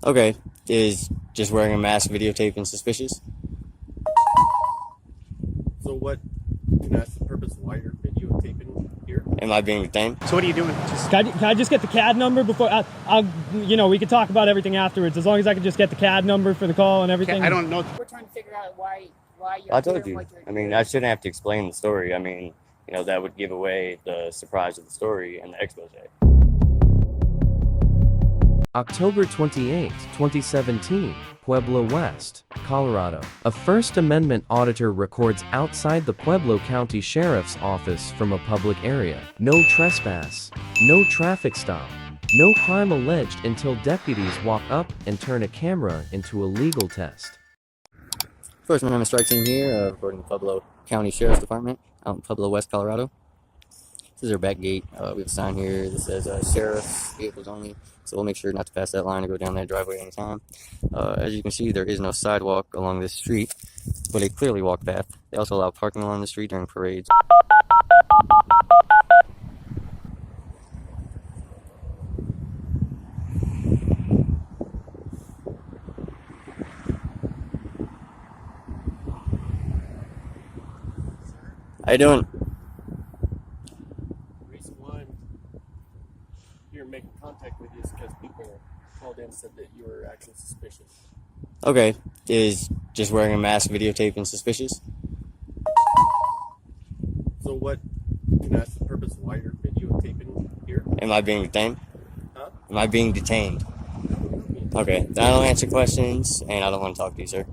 Okay, is just wearing a mask videotaping suspicious? So what, can I ask the purpose of why you're videotaping here? Am I being detained? So what are you doing? Can I just get the CAD number before? We can talk about everything afterwards. As long as I can just get the CAD number for the call and everything. I don't know. We're trying to figure out why you're I told doing you. what you're I mean, doing. I shouldn't have to explain the story. I mean, that would give away the surprise of the story and the expose. October 28, 2017, Pueblo West, Colorado. A First Amendment auditor records outside the Pueblo County Sheriff's Office from a public area. No trespass, no traffic stop, no crime alleged until deputies walk up and turn a camera into a legal test. First Amendment strike team here, recording the Pueblo County Sheriff's Department out in Pueblo West, Colorado. This is our back gate. We have a sign here that says sheriff's vehicles only. So we'll make sure not to pass that line or go down that driveway anytime. As you can see, there is no sidewalk along this street, but a clearly walk path. They also allow parking along the street during parades. How you doing? The reason why I'm here making contact with you is because people called in and said that you were acting suspicious. Okay, is just wearing a mask videotaping suspicious? So what, can I ask the purpose of why you're videotaping here? Am I being detained? Huh? Am I being detained? Okay, then I don't answer questions, and I don't want to talk to you, sir.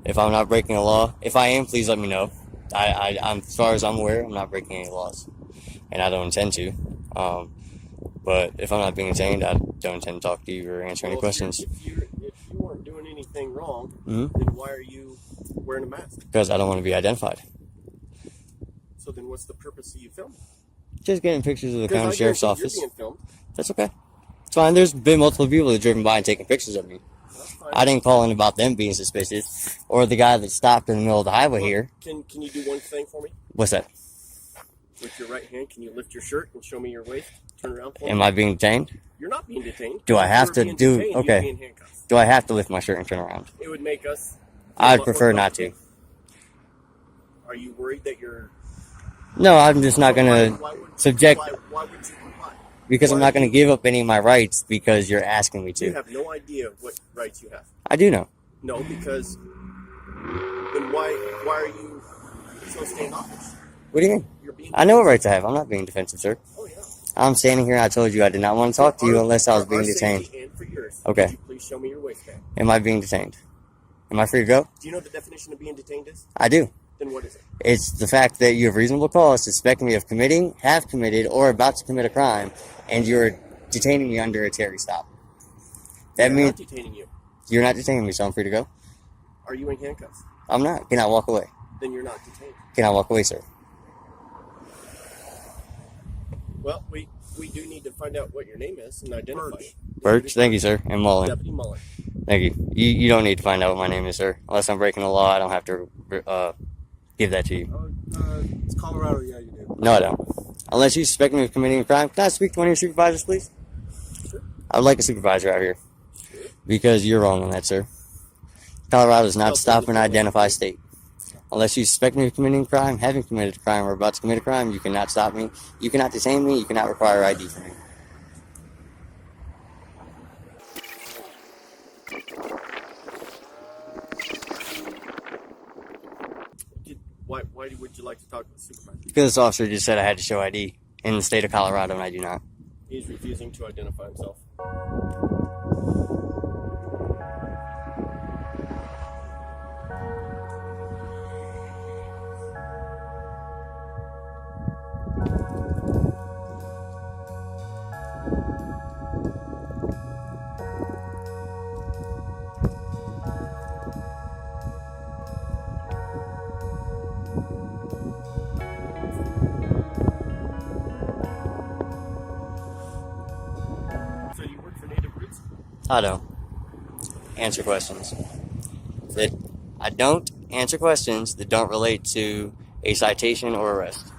If I'm not breaking a law, if I am, please let me know. I'm as far as I'm aware, I'm not breaking any laws, and I don't intend to. But if I'm not being detained, I don't intend to talk to you or answer any questions. If you weren't doing anything wrong, Mm-hmm. then why are you wearing a mask? Because I don't want to be identified. So then what's the purpose of you filming? Just getting pictures of the Because county I sheriff's guarantee office. You're being filmed. That's okay. It's fine. There's been multiple people that have driven by and taken pictures of me. That's fine. I didn't call in about them being suspicious, or the guy that stopped in the middle of the highway here. Can you do one thing for me? What's that? With your right hand, can you lift your shirt and show me your waist? Turn around for me. Am I being detained? You're not being detained. Do I If have you were to being do- detained, okay. You'd be in handcuffs. Do I have to lift my shirt and turn around? It would make us. feel a I'd lot prefer more not to. comfortable. Are you worried that you're? No, I'm just not Why gonna would- subject, Why would you comply? because I'm why not gonna would give up any of my rights because you're asking me You to. have no idea what rights you have. I do know. No, because then why are you so standoffish? What do you mean? You're being. I know what rights I have. I'm not being defensive, sir. Oh yeah. I'm standing here and I told you I did not want to talk to you unless I was For being our detained. safety and for yours, Okay. could you please show me your waistband. Am I being detained? Am I free to go? Do you know what the definition of being detained is? I do. Then what is it? It's the fact that you have reasonable cause suspecting me of committing, have committed, or about to commit a crime, and you're detaining me under a Terry stop. That I'm means not detaining you. you're not detaining me, so I'm free to go? Are you in handcuffs? I'm not. Can I walk away? Then you're not detained. Can I walk away, sir? Well, we do need to find out what your name is and identify you. Birch, thank you, sir. And Mullen, Deputy Mullen. thank you. You don't need to find out what my name is, sir. Unless I'm breaking the law, I don't have to give that to you. It's Colorado, yeah, you do. No, I don't. Unless you suspect me of committing a crime, can I speak to one of your supervisors, please? Sure. I would like a supervisor out here. Because you're wrong on that, sir. Colorado does not stop and identify state. Unless you suspect me of committing a crime, having committed a crime, or about to commit a crime, you cannot stop me. You cannot detain me. You cannot require ID from me. Why would you like to talk to the supervisor? Because this officer just said I had to show ID in the state of Colorado, and I do not. He's refusing to identify himself. So you work for Native Roots? I don't answer questions. I don't answer questions that don't relate to a citation or arrest.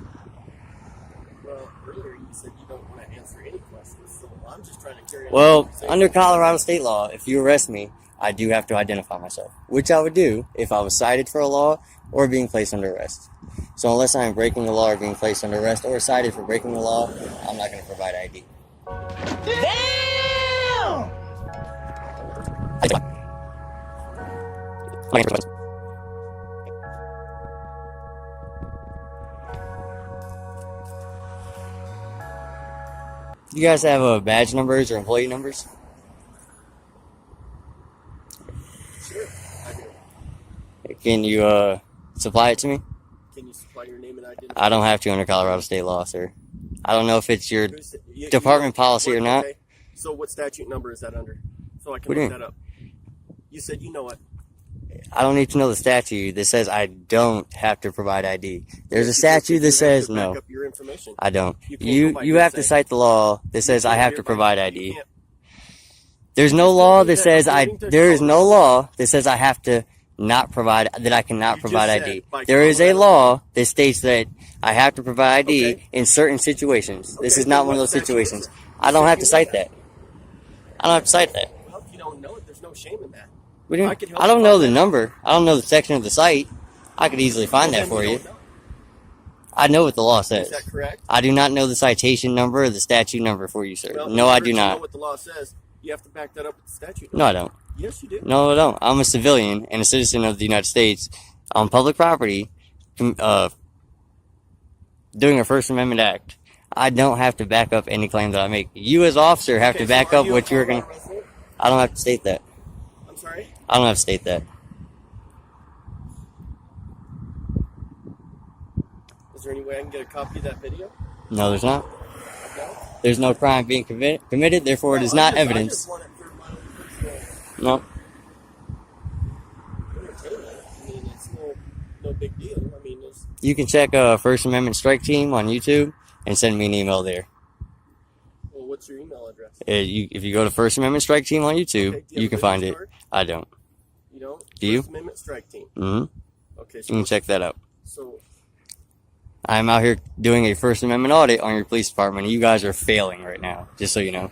Well, earlier you said you don't want to answer any questions, so I'm just just trying to carry on. Well, under Colorado state law, if you arrest me, I do have to identify myself, which I would do if I was cited for a law or being placed under arrest. So unless I am breaking the law or being placed under arrest or cited for breaking the law, I'm not going to provide ID. Damn! You guys have badge numbers or employee numbers? Sure, I do. Can you supply it to me? Can you supply your name and identity? I don't have to under Colorado state law, sir. I don't know if it's your You department policy or not. Okay. So what statute number is that under? So I can What do you look that up. You said you know it. I don't need to know the statute that says I don't have to provide ID. There's a You statute that have says to back no. up your information. I don't. You can't You go by you have to hearsay. cite the law that says I have to You provide can't- ID. There's no Just law told me that that says according to there is no Colorado. law that says I have to not provide that I cannot You provide just said ID. by There is a Colorado law that states that I have to provide ID Okay. in certain situations. This Okay, is not then one of what those statute situations. is it? I don't You have said to you cite know that. I don't have to cite that. Well, if you don't know it, there's no shame in that. What do you I mean? could help I don't you know find the that. number. I don't know the section of the site. I could easily find Well, that then for you. don't know. I know what the law says. Is that correct? I do not know the citation number or the statute number for you, sir. Well, No, in I order do to know not. what the law says, you have to back that up with the statute. No, I don't. Yes, you do. No, I don't. I'm a civilian and a citizen of the United States on public property, doing a First Amendment act. I don't have to back up any claim that I make. You, as officer, have Okay, to back so are up you a what you're going Colorado to. resident? I don't have to state that. I'm sorry? I don't have to state that. Is there any way I can get a copy of that video? No, there's not. No? There's no crime being committed, therefore it is Well, not I evidence. just want it for my own personal No. entertainment. I mean, it's no big deal. I mean, it's You can check First Amendment Strike Team on YouTube and send me an email there. well, what's your email address? If you go to First Amendment Strike Team on YouTube, Okay, do you you have can a find business it. card? I don't. You know, Do you? First Amendment Strike Team. Mm-hmm. Okay, You can check that out. So I'm out here doing a First Amendment audit on your police department, and you guys are failing right now, just so you know.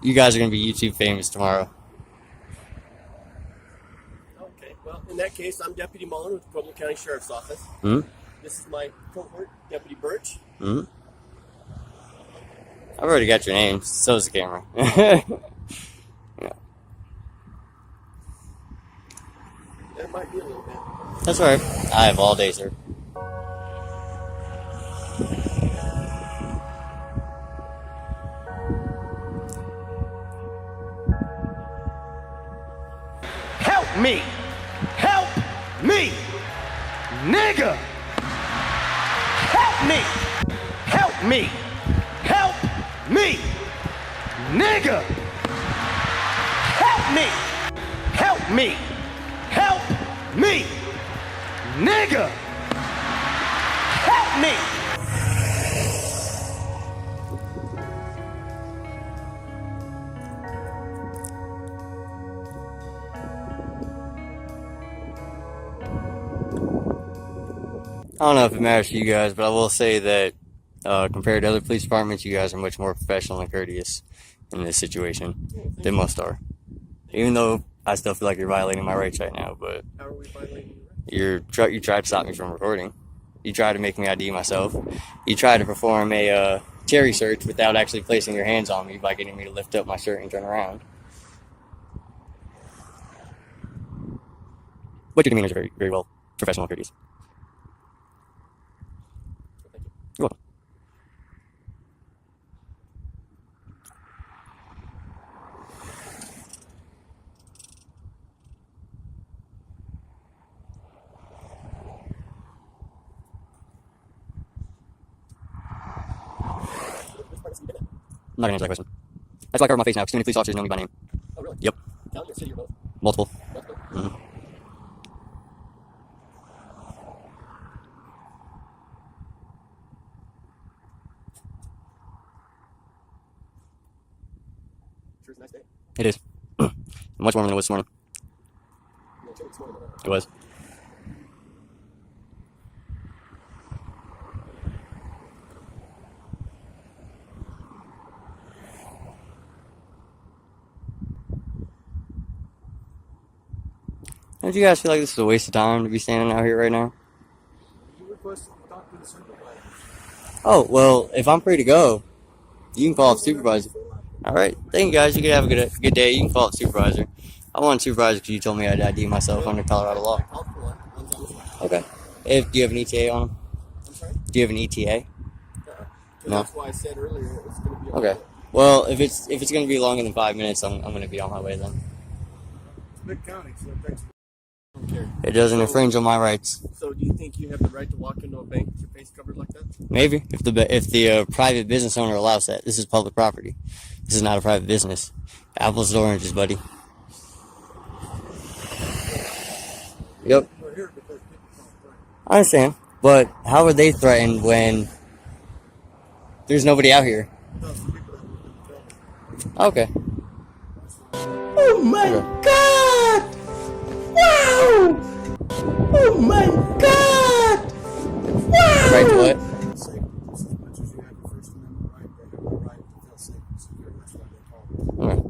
You guys are going to be YouTube famous tomorrow. okay, well, in that case, I'm Deputy Mullen with the Pueblo County Sheriff's Office. Hmm? This is my cohort, Deputy Birch. Hmm? I've already got your name, so is the camera. Yeah. There might be a little bit. That's alright. I have all day, sir. Help me! Help me! Nigga! Help me! Help me! Help me! Nigga! Help me! Help me! Help me! Nigga! Help me! I don't know if it matters to you guys, but I will say that compared to other police departments, you guys are much more professional and courteous in this situation than most are. Even though I still feel like you're violating my rights right now, but How are we violating your rights? you tried to stop me from recording. You tried to make me ID myself. You tried to perform a Terry search without actually placing your hands on me by getting me to lift up my shirt and turn around. But your demeanor is very, very well professional and courteous. Thank you. You're welcome. Which part has he been in? I'm not gonna answer that question. That's why I cover my face now, because too many police officers know me by name. Oh, really? Yep. County or city or both? Multiple. Multiple? Mhm. Sure it's a nice day. It is. Much warmer than it was this morning. Yeah, chilly this morning, but, It was. Don't you guys feel like this is a waste of time to be standing out here right now? You requested to talk to the supervisor. Oh, well, if I'm free to go, you can call up supervisor. All right. Thank you, guys. You can have a good day. You can call up supervisor. I want supervisor because you told me I'd ID myself under Colorado law. I called for one. One's on the way. Okay. Do you have an ETA on them? I'm sorry? Do you have an ETA? No. That's why I said earlier it was going to be Okay. Well, if it's going to be longer than 5 minutes, I'm going to be on my way then. It's big county, so thanks. I don't care. It doesn't infringe on my rights. So do you think you have the right to walk into a bank with your face covered like that? Maybe if the private business owner allows that. This is public property. This is not a private business. Apples to oranges, buddy. Yep. We're here because people don't threaten. I understand, but how are they threatened when there's nobody out here? No, some people that work in the building. Okay. Oh my Okay. God! Wow! Oh my God! Wow! Right to what? Safety, just as much as you have your First Amendment right, they have the right to feel safe and secure. That's why they call it. Okay.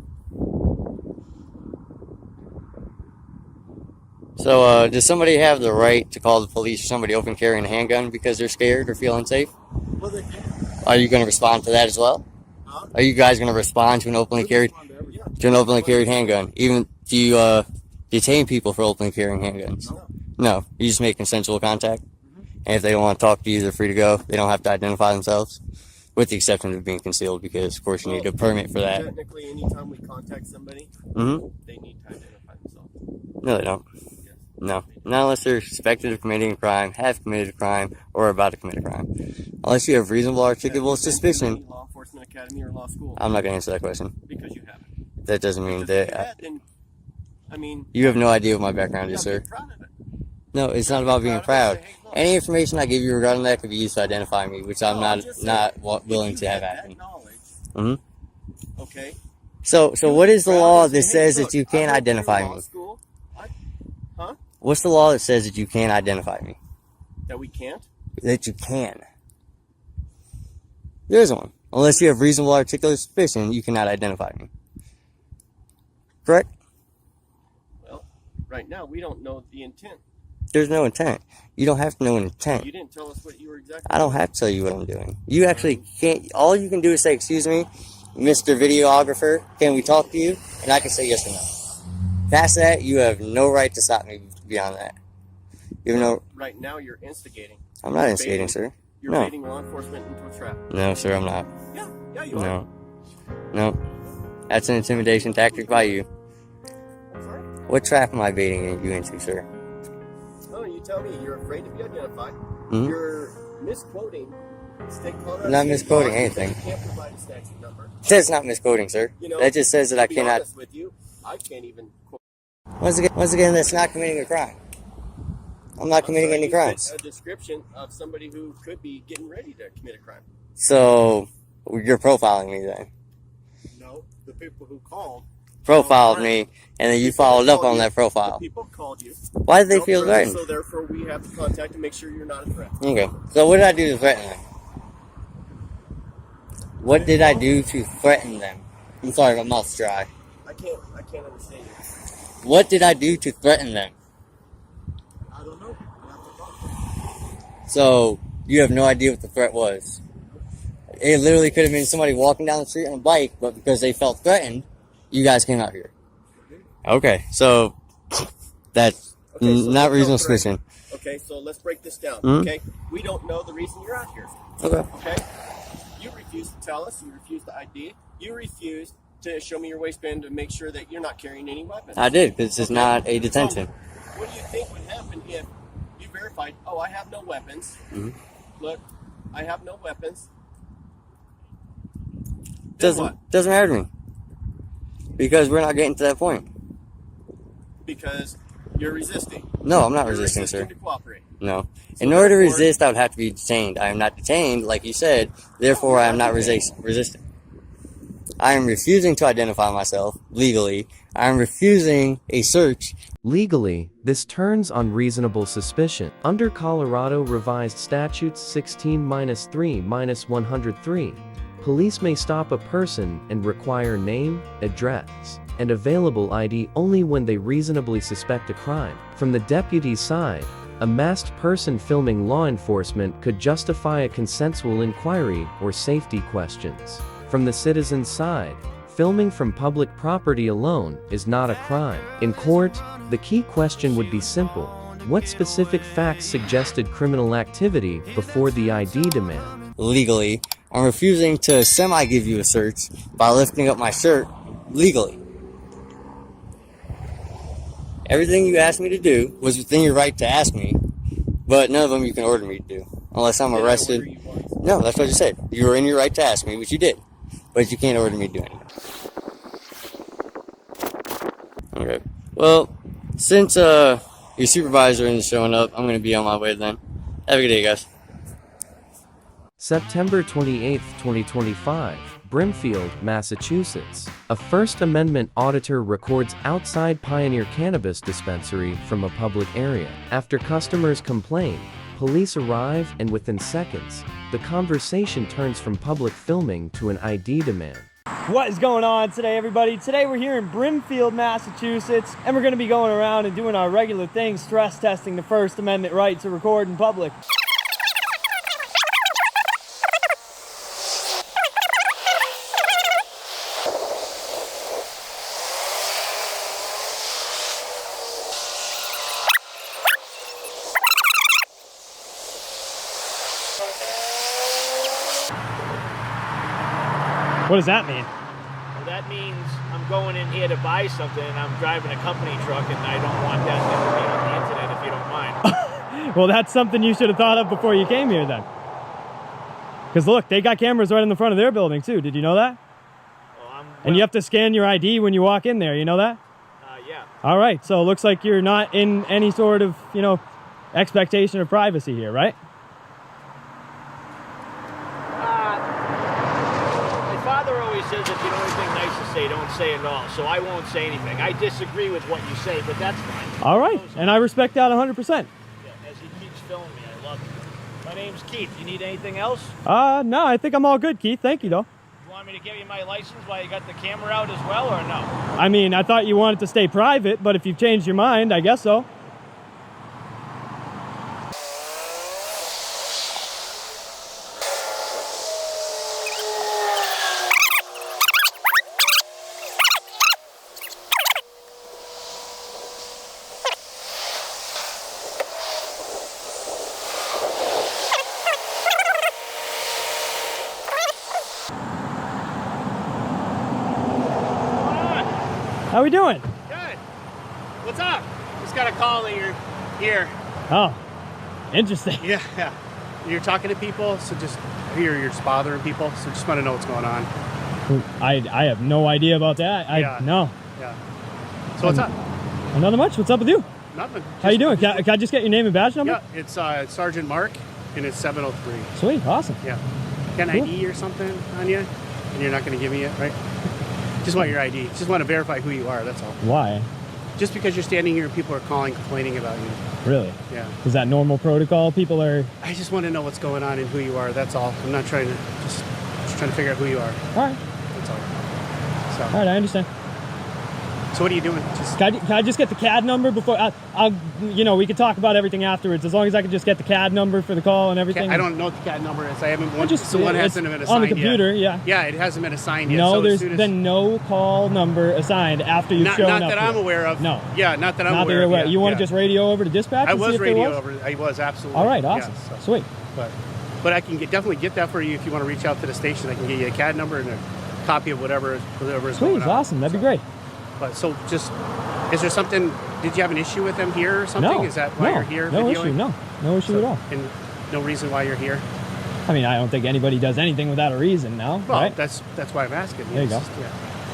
So, does somebody have the right to call the police or somebody open carrying a handgun because they're scared or feel unsafe? Well, they can. Are you going to respond to that as well? Huh? Are you guys going to respond to an openly carried handgun? Even do you detain people for openly carrying handguns? No. No, you just make consensual contact. And if they don't want to talk to you, they're free to go. They don't have to identify themselves, with the exception of being concealed, because of course you need a permit for that. Technically, anytime we contact somebody, Mm-hmm. they need to identify themselves. No, they don't. Yes. No, not unless they're suspected of committing a crime, have committed a crime, or are about to commit a crime. Unless you have reasonable articulable Have you been to suspicion. any law enforcement academy or law school? I'm not going to answer that question. Because you haven't. That doesn't mean Because if you that had, then, I mean, you have no idea what my background you is, gotta sir. be proud of it. No, it's not about being proud. Any information I give you regarding that could be used to identify me, which I'm not willing to have happen. That knowledge, Mm-hmm. okay. So what is the law that says that you can't identify me? Huh? What's the law that says that you can't identify me? That we can't? That you can. There is one. Unless you have reasonable articulable suspicion, you cannot identify me. Correct? Well, right now we don't know the intent. There's no intent. You don't have to know an intent. You didn't tell us what you were exactly I don't have to tell you what I'm doing. You actually can't. All you can do is say, "Excuse me, Mr. Videographer, can we talk to you?" And I can say yes or no. Past that, you have no right to stop me beyond that. You have no. Right now you're instigating. I'm not instigating, sir. You're No. baiting law enforcement into a trap. No, sir, I'm not. Yeah, you are. No. No. That's an intimidation tactic by you. I'm sorry? What trap am I baiting you into, sir? No, you tell me. You're afraid to be identified. Mhm. You're misquoting state Colorado. I'm not state misquoting law. anything. You can't provide a statute number. That's not misquoting, sir. You know, That just says that I to be cannot. honest with you, I can't even quote. Once again, that's not committing a crime. I'm not committing any You said crimes. A description of somebody who could be getting ready to commit a crime. So you're profiling me then. No, the people who called. Profiled me, and then you followed up on that profile. The people called you. Why did they feel threatened? So therefore, we have to contact and make sure you're not a threat. Okay. So what did I do to threaten them? What did I do to threaten them? I'm sorry, my mouth's dry. I can't understand you. What did I do to threaten them? I don't know. You have to talk to them. So you have no idea what the threat was. It literally could have been somebody walking down the street on a bike, but because they felt threatened, you guys came out here. Okay, so that's Okay, so not let's reasonable go through it. suspicion. Okay, so let's break this down. Mhm. Okay, we don't know the reason you're out here. Okay. Okay, you refuse to tell us. You refuse to ID. You refuse to show me your waistband to make sure that you're not carrying any weapons. I did, because this is Okay. not a detention. So, what do you think would happen if you verified? Oh, I have no weapons. Mhm. Look, I have no weapons. Then what? Doesn't matter to me. Because we're not getting to that point. Because you're resisting. No, I'm not You're resisting, resisting sir. to cooperate. No. So In order to therefore- resist, I would have to be detained. I am not detained, like you said. Therefore, I am not resisting. I am refusing to identify myself legally. I am refusing a search. Legally, this turns on reasonable suspicion. Under Colorado Revised Statutes 16-3-103, police may stop a person and require name, address, and available ID only when they reasonably suspect a crime. From the deputy's side, a masked person filming law enforcement could justify a consensual inquiry or safety questions. From the citizen's side, filming from public property alone is not a crime. In court, the key question would be simple. What specific facts suggested criminal activity before the ID demand? Legally, I'm refusing to semi-give you a search by lifting up my shirt legally. Everything you asked me to do was within your right to ask me, but none of them you can order me to do. Unless I'm arrested. No, that's what I just said. You were in your right to ask me, which you did. But you can't order me to do anything. Okay. Well, since your supervisor isn't showing up, I'm going to be on my way then. Have a good day, guys. September 28, 2025, Brimfield, Massachusetts. A First Amendment auditor records outside Pioneer Cannabis Dispensary from a public area. After customers complain, police arrive and within seconds, the conversation turns from public filming to an ID demand. What is going on today, everybody? Today we're here in Brimfield, Massachusetts, and we're going to be going around and doing our regular thing, stress testing the First Amendment right to record in public. What does that mean? Well, that means I'm going in here to buy something and I'm driving a company truck and I don't want that to be on the internet if you don't mind. Well, that's something you should have thought of before you came here then. Because look, they got cameras right in the front of their building too. Did you know that? Well, and you have to scan your ID when you walk in there. You know that? Yeah. All right. So it looks like you're not in any sort of, expectation of privacy here, right? My father always says if you know anything nice to say, don't say it all. So I won't say anything. I disagree with what you say, but that's fine. All right. And I respect that 100%. Yeah, as he keeps filming me, I love it. My name's Keith. You need anything else? No, I think I'm all good, Keith. Thank you, though. You want me to give you my license while you got the camera out as well, or no? I mean, I thought you wanted to stay private, but if you've changed your mind, I guess so. How we doing? Good. What's up? Just got a call that you're here. Oh, interesting. Yeah. You're talking to people, so you're just bothering people, so just want to know what's going on. I have no idea about that. No. Yeah. So what's up? Nothing much. What's up with you? Nothing. How you doing? Can I just get your name and badge number? Yeah, it's Sergeant Mark, and it's 703. Sweet, awesome. Yeah. Got an Cool. ID or something on you, and you're not going to give me it, right? Just want your ID. Just want to verify who you are, that's all. Why? Just because you're standing here and people are calling, complaining about you. Really? Yeah. Is that normal protocol? People are... I just want to know what's going on and who you are, that's all. I'm not trying to, just trying to figure out who you are. All right. That's all. All So, right, I understand. so what are you doing? Just Can I just get the CAD number before... we could talk about everything afterwards, as long as I can just get the CAD number for the call and everything. I don't know what the CAD number is. I haven't. One It's hasn't been assigned on the computer, yet. yeah. Yeah, it hasn't been assigned yet. No, so there's been no call number assigned after you've shown up. Not that I'm here. aware of. No. Yeah, not that I'm Not aware that of. you're aware. Yet. You want Yeah. to just radio over to dispatch? I and see was if there radio was? over. I was absolutely. All right, awesome. Yeah, so, Sweet. But I can definitely get that for you if you want to reach out to the station. I can get you a CAD number and a copy of whatever is Sweet, going on. awesome. That'd be great. But so just, is there something? Did you have an issue with them here or something? No. Is that why you're here? No videoing? issue. No issue at all. And no reason why you're here. I mean, I don't think anybody does anything without a reason. No, Well, right? that's why I'm asking. There you go. Just, yeah.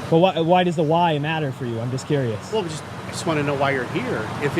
But why does the why matter for you? I'm just curious. Well, I just want to know why you're here. If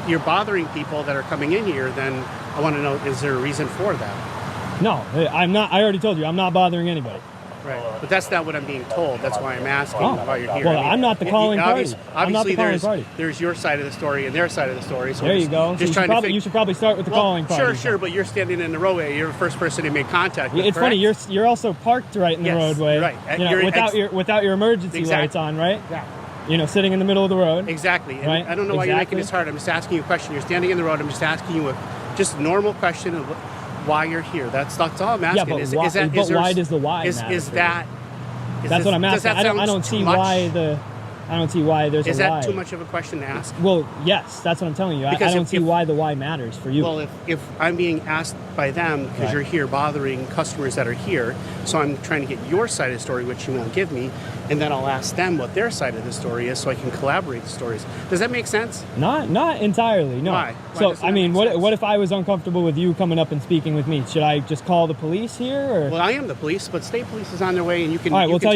you're bothering people that are coming in here, then I want to know, is there a reason for that? No, I'm not. I already told you, I'm not bothering anybody. Right, but that's not what I'm being told. That's why I'm asking why you're here. Well, I'm not the calling party. I'm not the calling Obviously, party. there's your side of the story and their side of the story. So There you go. Just So trying you should probably start with the calling party. Sure, but you're standing in the roadway. You're the first person who made contact with. It's funny. You're also parked right in the roadway. Right. You know, without your emergency lights on, right? Yeah. You know, sitting in the middle of the road. Exactly. And right? I don't know why you're making this hard. I'm just asking you a question. You're standing in the road. I'm just asking you a just normal question of why you're here. That's all I'm asking. Yeah, but why does the why matter? That's what I'm asking. I don't see why there's a why. Is that too much of a question to ask? Well, yes, that's what I'm telling you. I don't see why the why matters for you. Well, if I'm being asked by them because you're here bothering customers that are here, so I'm trying to get your side of the story, which you won't give me, and then I'll ask them what their side of the story is so I can collaborate the stories. Does that make sense? Not entirely, no. Why So, I mean, what if I was uncomfortable with you coming up and speaking with me? Should I just call the police here? Or? Well, I am the police, but state police is on their way, and you can. All right, well, tell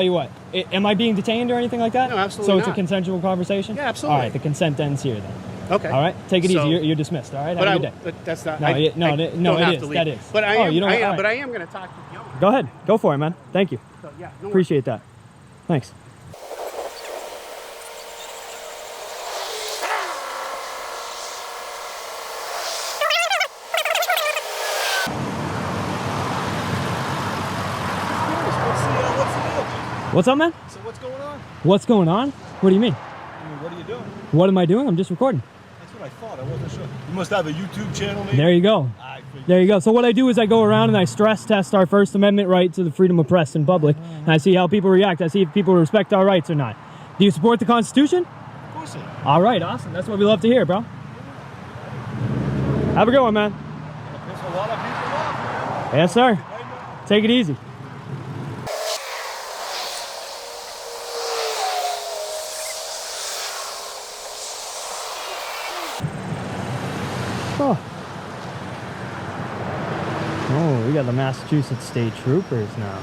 you what. Am I being detained or anything like that? No, absolutely So it's not. a consensual conversation? Yeah, absolutely. All right, the consent ends here then. Okay. All right, take it easy. You're dismissed. All right, have a good day. But that's not. No, it is. That is. But I am. Right. But I am going to talk to you. Go ahead. Go for it, man. Thank you. So, yeah, no Appreciate that. Thanks. What's up, man? So what's going on? What's going on? What do you mean? I mean, what are you doing? What am I doing? I'm just recording. That's what I thought. I wasn't sure. You must have a YouTube channel, maybe? There you go. There you go. So what I do is I go around and I stress test our First Amendment right to the freedom of press in public. And I see how people react. I see if people respect our rights or not. Do you support the Constitution? Of course I do. All right, awesome. That's what we love to hear, bro. Have a good one, man. Piss a lot of people off. Yes, sir. Take it easy. Oh, we got the Massachusetts State Troopers now.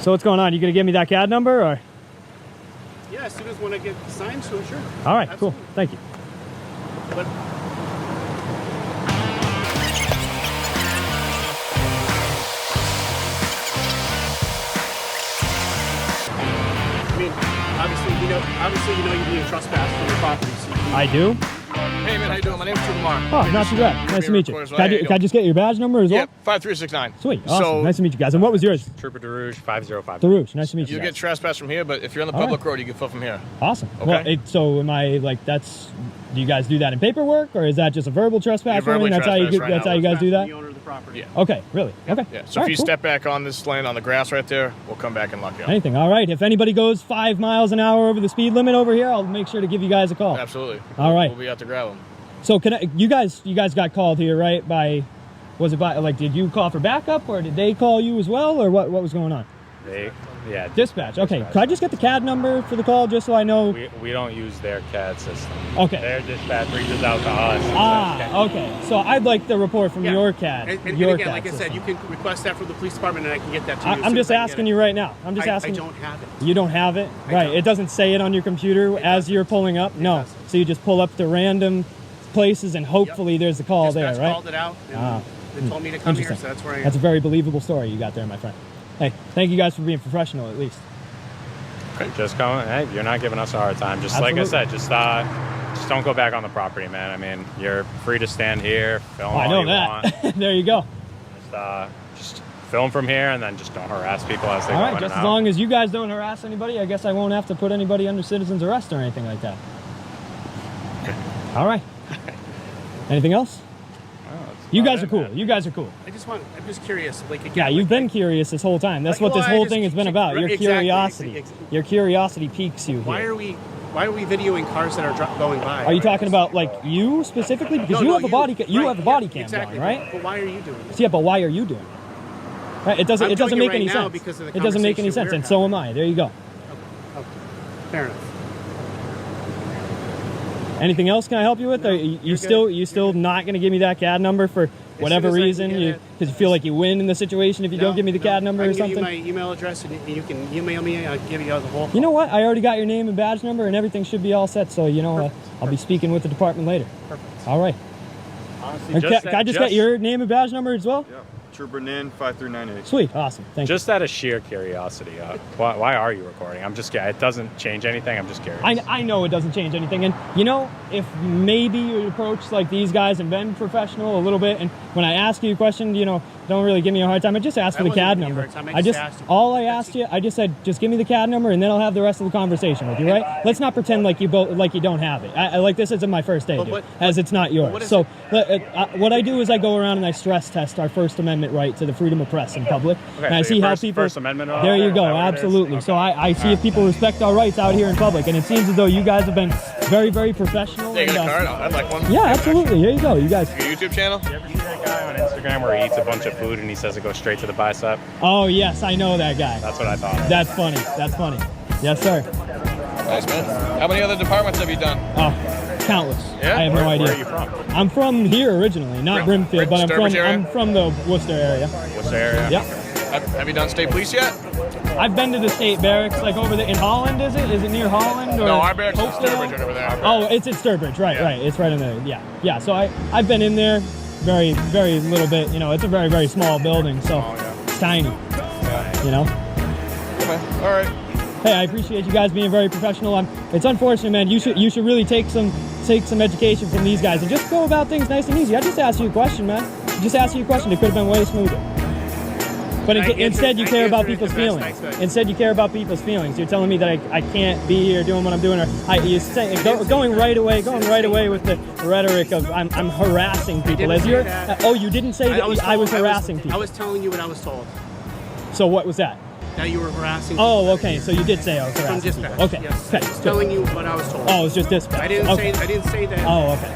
So what's going on? You gonna give me that CAD number, or? Yeah, as soon as when I get signed, so sure. All right, Absolutely. cool. Thank you. But I mean, obviously, you know you're being trespassed from your property. So you can, I do. Hey man, how you doing? My name's Lamar. Oh, not too bad. Nice to meet you. Can I just get your badge number as well? Yeah, 5369. Sweet. Awesome. Nice to meet you guys. And what was yours? Trooper DeRouge 505. DeRouge. Nice to meet you. You guys. get trespassed from here, but if you're on the All public road, you can fill from here. Awesome. Okay. Well, so am I like that's? Do you guys do that in paperwork, or is that just a verbal trespass? Verbally That's how you trespass right that's now. how you guys do that. the owner of the property. Yeah. Okay. Really? Okay. Yeah. So All if right, you cool. step back on this lane on the grass right there, we'll come back and lock you up. Anything. All right. If anybody goes 5 miles an hour over the speed limit over here, I'll make sure to give you guys a call. Absolutely. All right. We'll be out to grab them. So you guys got called here, right? Was it by like did you call for backup, or did they call you as well, or what was going on? Yeah. Dispatch. Okay. Could I just get the CAD number for the call just so I know? We don't use their CAD system. Okay. Their dispatch reaches out to us. Okay. So I'd like the report from your CAD. And your again, CAD like I system. said, you can request that from the police department, and I can get that to you. I'm just asking you right now. I'm just asking. I don't have it. You don't have it? Right. It doesn't say it on your computer as you're pulling up? No. So you just pull up to random places and hopefully there's a call there, Dispatch right? called it out, and they told me to come here, so that's where I am. That's a very believable story you got there, my friend. Hey, thank you guys for being professional at least. Just come. Hey, you're not giving us a hard time. Just Absolutely. like I said, just don't go back on the property, man. I mean, you're free to stand here, film I all know you that. want. There you go. Just film from here, and then just don't harass people as they All go right, in just and as out. long as you guys don't harass anybody, I guess I won't have to put anybody under citizen's arrest or anything like that. All right. Anything else? You guys are cool. You guys are cool. I'm just curious. Like, again, Yeah, you've been curious this whole time. That's what this whole thing has been about. Your curiosity. Your curiosity piques you here. Why are we videoing cars that are going by? Are you talking about like you specifically? Because you have a body cam. You have a body cam exactly, going, right? But why are you doing it? Yeah, but why are you doing it? Right? It doesn't. I'm It doesn't doing it make right any now sense. because of the It doesn't make any conversation sense, we're and so am I. There you go. Okay. Fair enough. Anything else can I help you with? No, Or you're you still not going to give me that CAD number for whatever soon as I reason? can get Because you feel like you win in the situation if you don't give me the CAD number I or can give something? you my email address, and you can email me. I'll give you the whole. You know what? I already got your name and badge number, and everything should be all set. So I'll be speaking with the department later. Perfect. All right. Honestly, And can I just get your name and badge number as well? Yeah. Trooper Nin, 5398. Sweet, awesome. Thank you. Just out of sheer curiosity, why are you recording? I'm just it doesn't change anything. I'm just curious. I know it doesn't change anything, and you know, if maybe you approach like these guys and been professional a little bit, and when I ask you a question, you know, don't really give me a hard time. I just asked for the CAD number. I asked you, I just said, just give me the CAD number, and then I'll have the rest of the conversation with you, right? Let's not pretend like you don't have it. I like this isn't my first day, dude, as it's not yours. So what I do is I go around and I stress test our First Amendment right to the freedom of press in public, Okay, and I so see how First people. Amendment. There you go, absolutely. Okay. So I see if people respect our rights out here in public, and it seems as though you guys have been very, very professional. Take a card. I'd like one. Yeah, absolutely. Here you go, you guys. Your YouTube channel? You ever see that guy on Instagram where he eats a bunch of food and he says it goes straight to the bicep? Oh yes, I know that guy. That's what I thought. That's funny. That's funny. Yes, sir. Nice, man. How many other departments have you done? Oh, countless. Yeah? I have no idea. Where are you from? I'm from here originally, not Brimfield, but I'm from the Worcester area. Worcester area? Yep. Have you done state police yet? I've been to the state barracks, like over there in Holland. Is it? Is it near Holland? Or No, our barracks is Hopedale? Sturbridge right over there. Oh, it's at Sturbridge, right? Yeah. Right. It's right in there. Yeah, yeah. So I've been in there, very, very little bit. You know, it's a very, very small building, so it's tiny. Yeah. You know. Okay. All right. Hey, I appreciate you guys being very professional. It's unfortunate, man. You should really take some education from these guys and just go about things nice and easy. I just asked you a question, man. Just asked you a question. It could have been way smoother. But instead, you care about people's feelings. Instead, you care about people's feelings. You're telling me that I can't be here doing what I'm doing, or going right away with the rhetoric of I'm harassing people. As you're, you didn't say that I was harassing people. I was telling you what I was told. So what was that? That you were harassing. Oh, okay. So you did say I was harassing. From dispatch. People. Okay. Yes. Okay. I was telling you what I was told. Oh, it was just dispatch. I didn't say that. Oh, okay.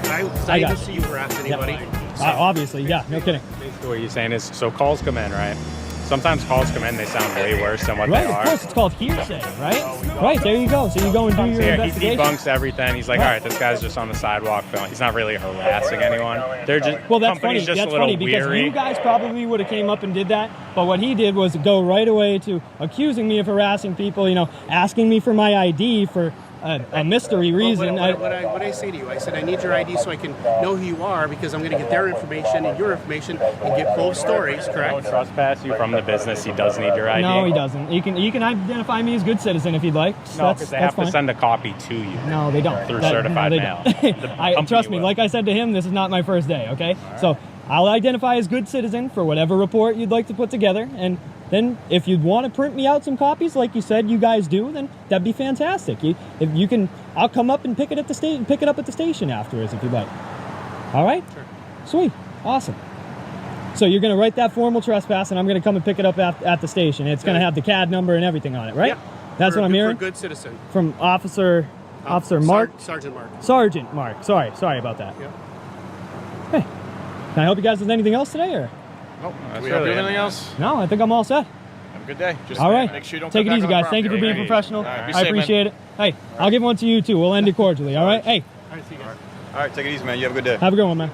I didn't see you harass anybody. Yep. Obviously, yeah. No kidding. Basically, what you're saying is, so calls come in, right? Sometimes calls come in, they sound way worse than what they are. Right, of course, it's called hearsay, right? Right, there you go. So you go and do your investigation. He debunks everything. He's like, all right, this guy's just on the sidewalk filming. He's not really harassing anyone. They're just, well, that's funny. Just That's a little funny because weary. you guys probably would have came up and did that, but what he did was go right away to accusing me of harassing people, you know, asking me for my ID for a mystery reason. What I say to you, I said I need your ID so I can know who you are, because I'm going to get their information and your information and get both stories, correct? He'll trespass you from the business. He does need your ID. No, he doesn't. You can identify me as good citizen if you'd like. No, because they have to send a copy to you. No, they don't. Through certified mail. Trust me, like I said to him, this is not my first day, okay? Right. So I'll identify as good citizen for whatever report you'd like to put together, and then if you'd want to print me out some copies like you said you guys do, then that'd be fantastic. If you can, I'll come up and pick it up at the station afterwards if you'd like. All right? Sure. Sweet. Awesome. So you're going to write that formal trespass, and I'm going to come and pick it up at the station. It's going to have the CAD number and everything on it, right? Yeah. That's what I'm hearing? For a good citizen. From Officer Mark? Sergeant Mark. Sergeant Mark. Sorry about that. Yeah. Hey, can I help you guys with anything else today, or? Nope. Do we have anything else? No, I think I'm all set. Have a good day. Just all right. Make sure you don't take it come easy, back on guys. Thank you for being professional. Right, I appreciate it. Hey, I'll give one to you too. We'll end it cordially. All right. Hey. All right, see you guys. All right, take it easy, man. You have a good day. Have a good one, man.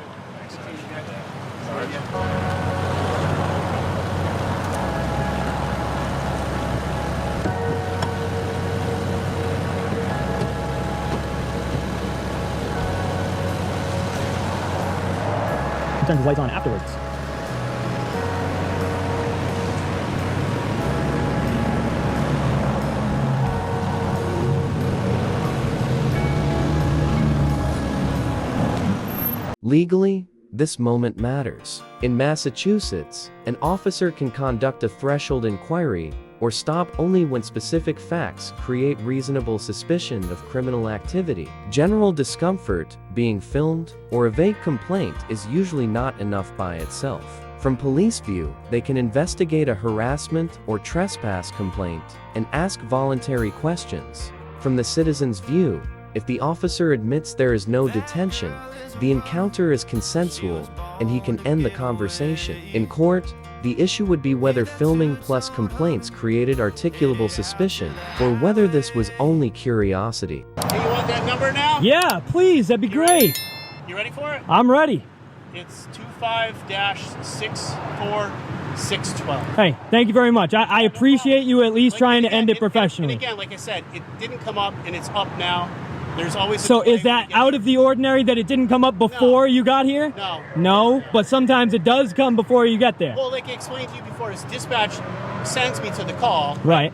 Turn his lights on afterwards. Legally, this moment matters. In Massachusetts, an officer can conduct a threshold inquiry or stop only when specific facts create reasonable suspicion of criminal activity. General discomfort, being filmed, or a vague complaint is usually not enough by itself. From police view, they can investigate a harassment or trespass complaint and ask voluntary questions. From the citizen's view, if the officer admits there is no detention, the encounter is consensual, and he can end the conversation. In court, the issue would be whether filming plus complaints created articulable suspicion, or whether this was only curiosity. Hey, you want that number now? Yeah, please, that'd be great. You ready for it? I'm ready. It's 25-64612. Hey, thank you very much. I appreciate you at least trying to end it professionally. And again, like I said, it didn't come up, and it's up now. There's always. So is that out of the ordinary that it didn't come up before you got here? No. No, but sometimes it does come before you get there. Well, like I explained to you before, is dispatch sends me to the call. Right.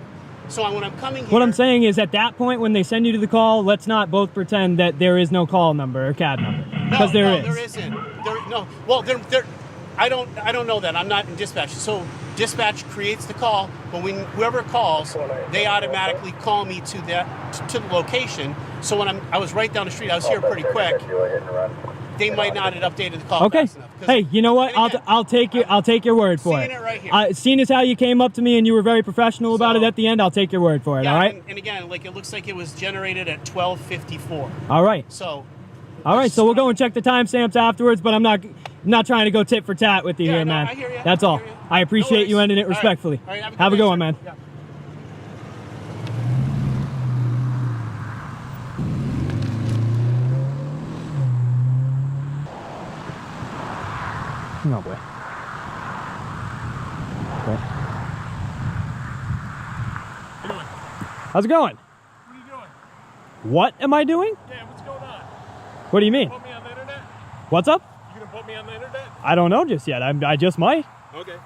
So when I'm coming here. What I'm saying is, at that point when they send you to the call, let's not both pretend that there is no call number or CAD number, because there is. There isn't. Well, I don't know that. I'm not in dispatch. So dispatch creates the call, but when whoever calls, they automatically call me to the location. So when I was right down the street, I was here pretty quick. They might not have updated the call. Okay. Fast enough. Hey, you know what? I'll take your word for it. Seeing it right here. Seeing as how you came up to me and you were very professional about it at the end, I'll take your word for it. Yeah, all right. And again, like it looks like it was generated at 12:54. All right. So. All right. So we'll go and check the timestamps afterwards, but I'm not trying to go tit for tat with you here, man. I hear you. That's all. I appreciate you ending it respectfully. All right, have a good one, man. Yeah. No way. Okay. How's it going? What are you doing? What am I doing? Yeah, what's going on? What do you mean? Put me on the internet? What's up? You gonna put me on the internet? I don't know just yet. I just might. Okay.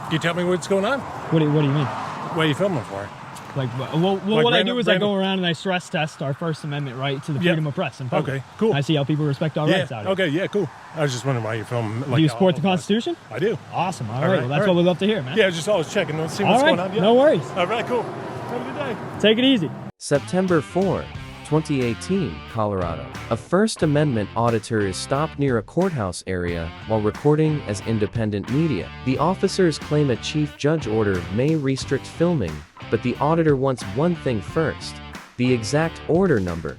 Can you tell me what's going on? What do you mean? What are you filming for? Like, what I do is I go around and I stress test our First Amendment right to the freedom of press and public. Okay, cool. I see how people respect our rights out here. Okay, yeah, cool. I was just wondering why you're filming. Do you support the Constitution? I do. Awesome. All right. Well, that's what we love to hear, man. Yeah, just always checking to see All what's right. going on. Yeah. No worries. All right, cool. Have a good day. Take it easy. September 4, 2018, Colorado. A First Amendment auditor is stopped near a courthouse area while recording as independent media. The officers claim a chief judge order may restrict filming, but the auditor wants one thing first: the exact order number.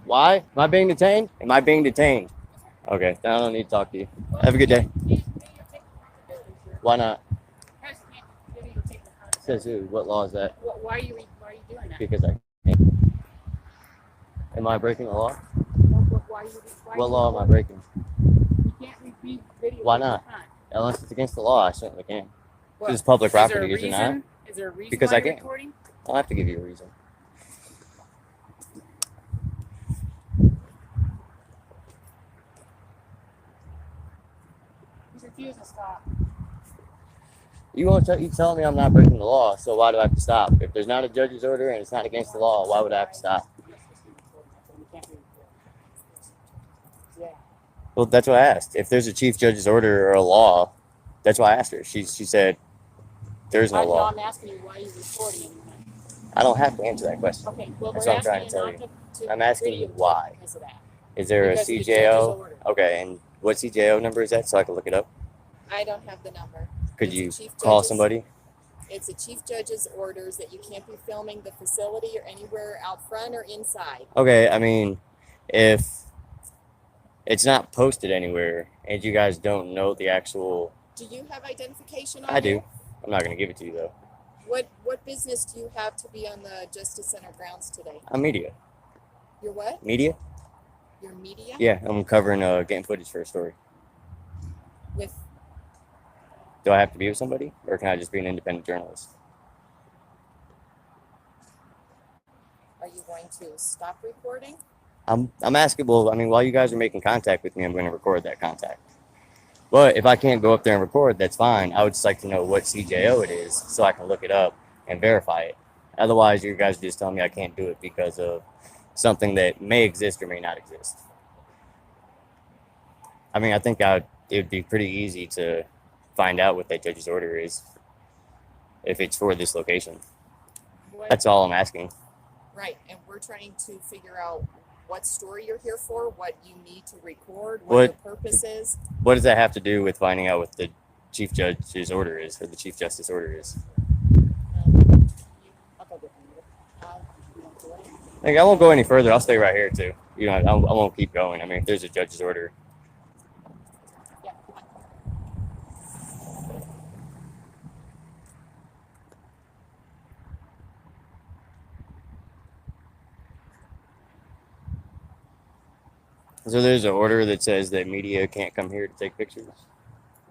Why? Am I being detained? Am I being detained? Okay, then I don't need to talk to you. Have a good day. Why not? Says who? What law is that? Why are you doing that? Because I can't. Am I breaking the law? What law am I breaking? You can't repeat video. Why not? Unless it's against the law, I certainly can. This is public property, is it not? Is there a reason Because why I you're can. recording? I'll have to give you a reason. He's refusing to stop. You tell me I'm not breaking the law, so why do I have to stop? If there's not a judge's order and it's not against the law, why would I have to stop? Yeah. Well, that's what I asked. If there's a chief judge's order or a law, that's why I asked her. She said there's no law. I'm asking you why you're recording. I don't have to answer that question. Okay, well, That's we're what I'm trying asking to tell you you. not to I'm asking you videotape why. because of that. Is there Because a the judge's CJO? order. Okay, and what CJO number is that so I can look it up? I don't have the number. Could It's you the chief call judge's- somebody? It's a chief judge's orders that you can't be filming the facility or anywhere out front or inside. Okay, I mean, if it's not posted anywhere and you guys don't know the actual... Do you have identification on I do. you? I'm not going to give it to you, though. What business do you have to be on the Justice Center grounds today? I'm media. You're what? Media? You're media? Yeah, I'm covering getting footage for a story. With Do I have to be with somebody, or can I just be an independent journalist? Are you going to stop recording? I'm asking, well, I mean, while you guys are making contact with me, I'm going to record that contact. But if I can't go up there and record, that's fine. I would just like to know what CJO it is so I can look it up and verify it. Otherwise, you guys are just telling me I can't do it because of something that may exist or may not exist. I mean, I think it would be pretty easy to find out what that judge's order is if it's for this location. That's all I'm asking. Right, and we're trying to figure out what story you're here for, what you need to record, what What- your purpose is. What does that have to do with finding out what the chief judge's order is, or the chief justice order is? Like, I won't go any further. I'll stay right here too. You know, I won't keep going. I mean, if there's a judge's order. So there's an order that says that media can't come here to take pictures.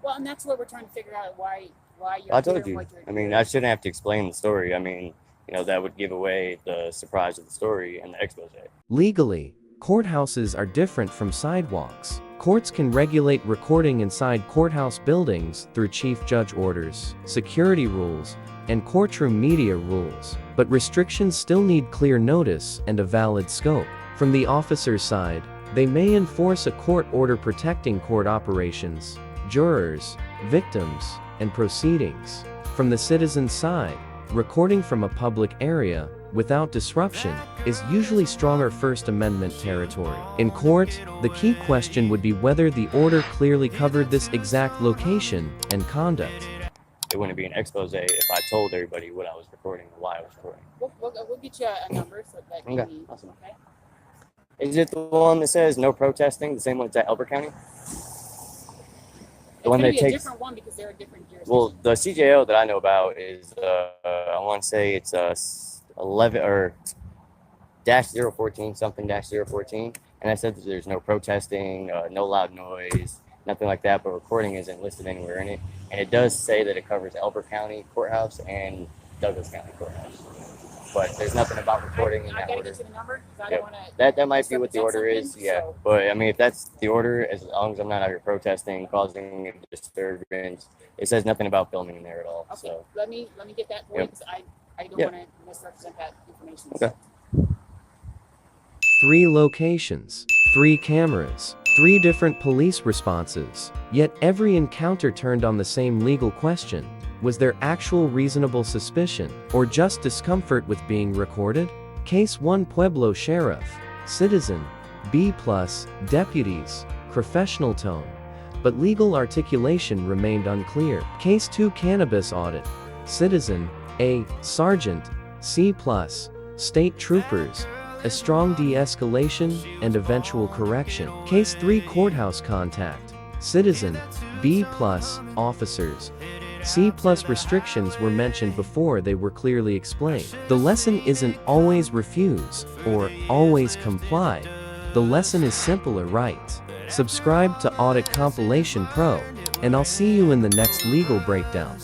Well, and that's what we're trying to figure out why you're I here told and you. what you're I mean, doing. I shouldn't have to explain the story. I mean, that would give away the surprise of the story and the expose. Legally, courthouses are different from sidewalks. Courts can regulate recording inside courthouse buildings through chief judge orders, security rules, and courtroom media rules, but restrictions still need clear notice and a valid scope. From the officer's side, they may enforce a court order protecting court operations, jurors, victims, and proceedings. From the citizen's side, recording from a public area, without disruption, is usually stronger First Amendment territory. In court, the key question would be whether the order clearly covered this exact location and conduct. It wouldn't be an expose if I told everybody what I was recording and why I was recording. We'll get you a number so that you Okay, need. awesome. Okay. Is it the one that says no protesting, the same one that's at Elbert County? It's one gonna that be a takes. different one because they're a different jurisdiction. Well, the CJO that I know about is I want to say it's 11 or -014 something -014, and I said that there's no protesting, no loud noise, nothing like that. But recording isn't listed anywhere in it, and it does say that it covers Elbert County Courthouse and Douglas County Courthouse. But there's nothing about recording in I that gotta order. get you the number because I Yep. don't want to. That might be what the order is, yeah. So. But I mean, if that's the order, as long as I'm not out here protesting, causing a disturbance, it says nothing about filming in there at all. Okay, So let me get that for you Yep. because I don't Yep. want to misrepresent that information. Okay. 3 locations, 3 cameras, 3 different police responses. Yet every encounter turned on the same legal question. Was there actual reasonable suspicion, or just discomfort with being recorded? Case 1 Pueblo Sheriff, Citizen, B+, Deputies, Professional Tone. But legal articulation remained unclear. Case 2 Cannabis Audit, Citizen, A, Sergeant, C+, State Troopers, a strong de-escalation and eventual correction. Case 3 Courthouse Contact, Citizen, B+, Officers, C+ restrictions were mentioned before they were clearly explained. The lesson isn't always refuse or always comply. The lesson is simpler, right? Subscribe to Audit Compilation Pro, and I'll see you in the next legal breakdown.